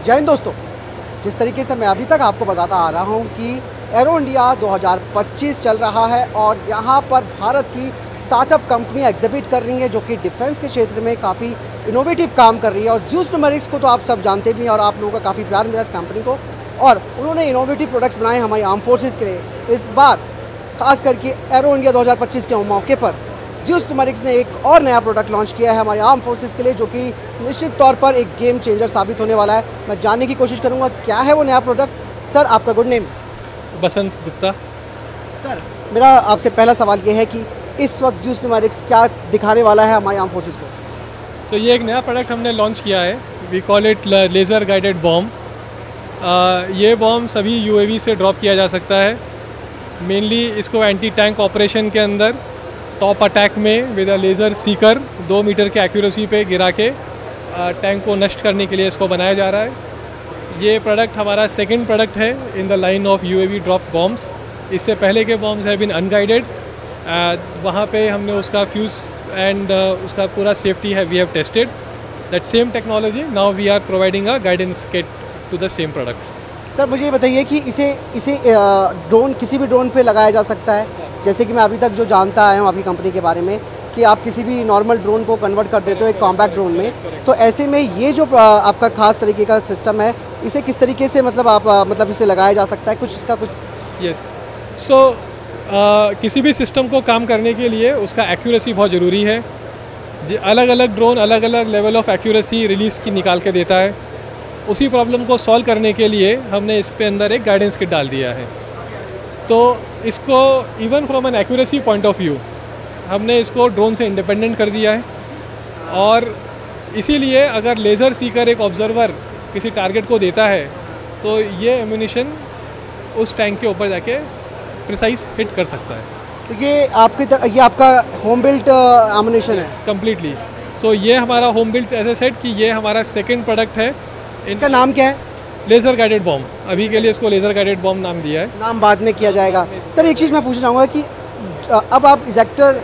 जय हिंद दोस्तों, जिस तरीके से मैं अभी तक आपको बताता आ रहा हूं कि एरो इंडिया 2025 चल रहा है और यहां पर भारत की स्टार्टअप कंपनियां एग्जिबिट कर रही हैं जो कि डिफेंस के क्षेत्र में काफ़ी इनोवेटिव काम कर रही है। और ज़्यूस न्यूमेरिक्स को तो आप सब जानते भी हैं और आप लोगों का काफ़ी प्यार मिला इस कंपनी को, और उन्होंने इनोवेटिव प्रोडक्ट्स बनाए हमारी आर्म फोर्सेज़ के लिए। इस बार खास करके एरो इंडिया 2025 के मौके पर ज़्यूस न्यूमेरिक्स ने एक और नया प्रोडक्ट लॉन्च किया है हमारे आर्म फोर्सेज़ के लिए, जो कि निश्चित तौर पर एक गेम चेंजर साबित होने वाला है। मैं जानने की कोशिश करूंगा क्या है वो नया प्रोडक्ट। सर, आपका गुड नेम? बसंत गुप्ता। सर, मेरा आपसे पहला सवाल ये है कि इस वक्त ज़्यूस न्यूमेरिक्स क्या दिखाने वाला है हमारे आर्म फोर्सेज़ को? तो ये एक नया प्रोडक्ट हमने लॉन्च किया है, we call it laser guided bomb. ये बॉम्ब सभी यूएवी से ड्रॉप किया जा सकता है। मेनली इसको एंटी टैंक ऑपरेशन के अंदर टॉप अटैक में with a laser seeker 2 metre के एक्यूरेसी पे गिरा के टैंक को नष्ट करने के लिए इसको बनाया जा रहा है। ये प्रोडक्ट हमारा सेकंड प्रोडक्ट है in the line of UAV drop bombs. इससे पहले के बॉम्ब्स हैव बीन अनगाइडेड, वहाँ पे हमने उसका फ्यूज़ एंड उसका पूरा सेफ्टी है we have tested that same technology. Now we are providing a guidance kit to the same product. Sir, मुझे ये बताइए कि इसे ड्रोन किसी भी ड्रोन पे लगाया जा सकता है? जैसे कि मैं अभी तक जो जानता आया हूँ आपकी कंपनी के बारे में कि आप किसी भी नॉर्मल ड्रोन को कन्वर्ट कर देते हो एक कॉम्पैक्ट ड्रोन में, तो ऐसे में ये जो आपका खास तरीके का सिस्टम है, इसे किस तरीके से मतलब इसे लगाया जा सकता है, कुछ इसका कुछ? यस, सो किसी भी सिस्टम को काम करने के लिए उसका एक्यूरेसी बहुत ज़रूरी है। अलग अलग ड्रोन अलग अलग लेवल ऑफ एक्यूरेसी रिलीज़ की निकाल के देता है। उसी प्रॉब्लम को सॉल्व करने के लिए हमने इसके अंदर एक गाइडेंस किट डाल दिया है। तो इसको even from an accuracy point of view हमने इसको ड्रोन से इंडिपेंडेंट कर दिया है, और इसीलिए अगर लेज़र सीकर एक ऑब्जर्वर किसी टारगेट को देता है तो ये एम्यूनिशन उस टैंक के ऊपर जाके प्रिसाइज हिट कर सकता है। तो ये आपका होम बिल्ट एम्यूनिशन है? कम्प्लीटली। सो ये हमारा home built, as a set कि ये हमारा सेकेंड प्रोडक्ट है। इसका नाम क्या है? Laser guided bomb. अभी के लिए इसको लेज़र गाइडेड बॉम्ब नाम दिया है, नाम बाद में किया जाएगा। सर, एक चीज़ मैं पूछना चाहूँगा कि अब आप इजेक्टर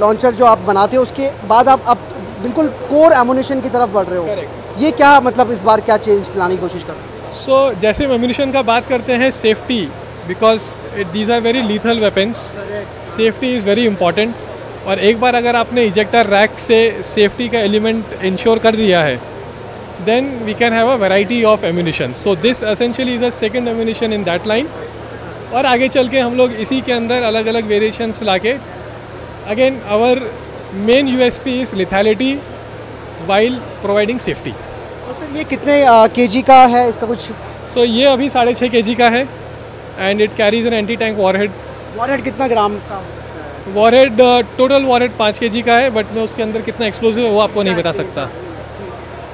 लॉन्चर जो आप बनाते हो उसके बाद आप बिल्कुल कोर एम्यूनिशन की तरफ बढ़ रहे हो। Correct. ये क्या मतलब इस बार क्या चेंज लाने की कोशिश कर रहे हो? सो जैसे हम एम्यूनिशन का बात करते हैं, safety, because these are very lethal weapons, safety is very important. और एक बार अगर आपने इजेक्टर रैक से सेफ्टी का एलिमेंट इंश्योर कर दिया है, then we can have a variety of ammunition. So this essentially is a second ammunition in that line. और आगे चल के हम लोग इसी के अंदर अलग अलग वेरिएशंस लाके, again our main USP is lethality while providing safety. तो सर, ये कितने kg का है इसका कुछ? So ये अभी 6.5 kg का है and it carries an anti-tank warhead. Warhead कितना ग्राम का? वॉरहेड टोटल वॉरहेड 5 kg का है, बट मैं उसके अंदर कितना एक्सप्लोसिव है वो आपको नहीं बता सकता।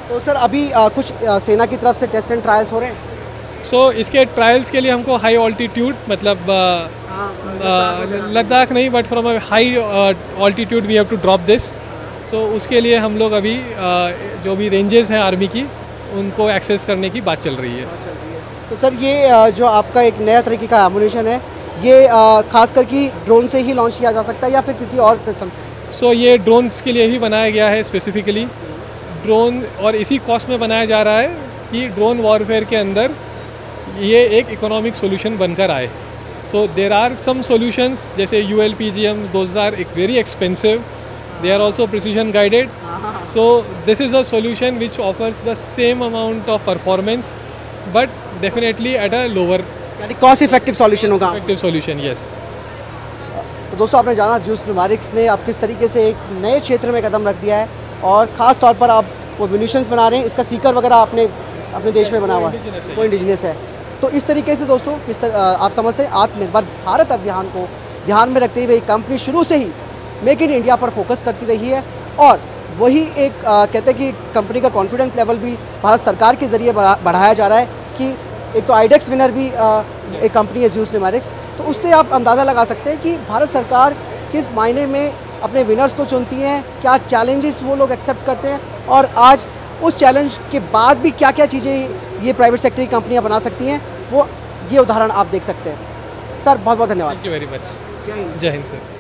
तो सर, अभी कुछ सेना की तरफ से टेस्ट एंड ट्रायल्स हो रहे हैं? सो इसके ट्रायल्स के लिए हमको हाई ऑल्टीट्यूड, मतलब लद्दाख नहीं, but from a high altitude we have to drop this. So उसके लिए हम लोग अभी जो भी रेंजेस हैं आर्मी की, उनको एक्सेस करने की बात चल रही है। तो सर, ये जो आपका एक नया तरीके का एम्यूनिशन है, ये खास करके ड्रोन से ही लॉन्च किया जा सकता है या फिर किसी और सिस्टम से? सो ये ड्रोन्स के लिए ही बनाया गया है स्पेसिफिकली ड्रोन, और इसी कॉस्ट में बनाया जा रहा है कि ड्रोन वॉरफेयर के अंदर ये एक इकोनॉमिक सोल्यूशन बनकर आए। So there are some solutions जैसे ULPGM, those are very expensive, they are also precision guided. So this is a solution which offers the same amount of performance but definitely at a lower, यानी cost effective solution होगा। Effective solution, yes. तो दोस्तों, आपने जाना Zeus numerics ने आप किस तरीके से एक नए क्षेत्र में कदम रख दिया है, और ख़ास तौर पर आप वो म्यूनिशंस बना रहे हैं। इसका सीकर वगैरह आपने अपने देश में बना हुआ है, वो इंडिजिनस है। तो इस तरीके से दोस्तों आप समझते हैं आत्मनिर्भर भारत अभियान को ध्यान में रखते हुए कंपनी शुरू से ही मेक इन इंडिया पर फोकस करती रही है, और वही एक कहते हैं कि कंपनी का कॉन्फिडेंस लेवल भी भारत सरकार के ज़रिए बढ़ाया जा रहा है कि एक तो आईडेक्स विनर भी एक कंपनी है ज़्यूस न्यूमेरिक्स। तो उससे आप अंदाज़ा लगा सकते हैं कि भारत सरकार किस मायने में अपने विनर्स को चुनती हैं, क्या चैलेंजेस वो लोग एक्सेप्ट करते हैं, और आज उस चैलेंज के बाद भी क्या क्या चीज़ें ये प्राइवेट सेक्टर की कंपनियां बना सकती हैं, वो ये उदाहरण आप देख सकते हैं। सर, बहुत बहुत धन्यवाद। Thank you very much. जय हिंद। जय हिंद सर।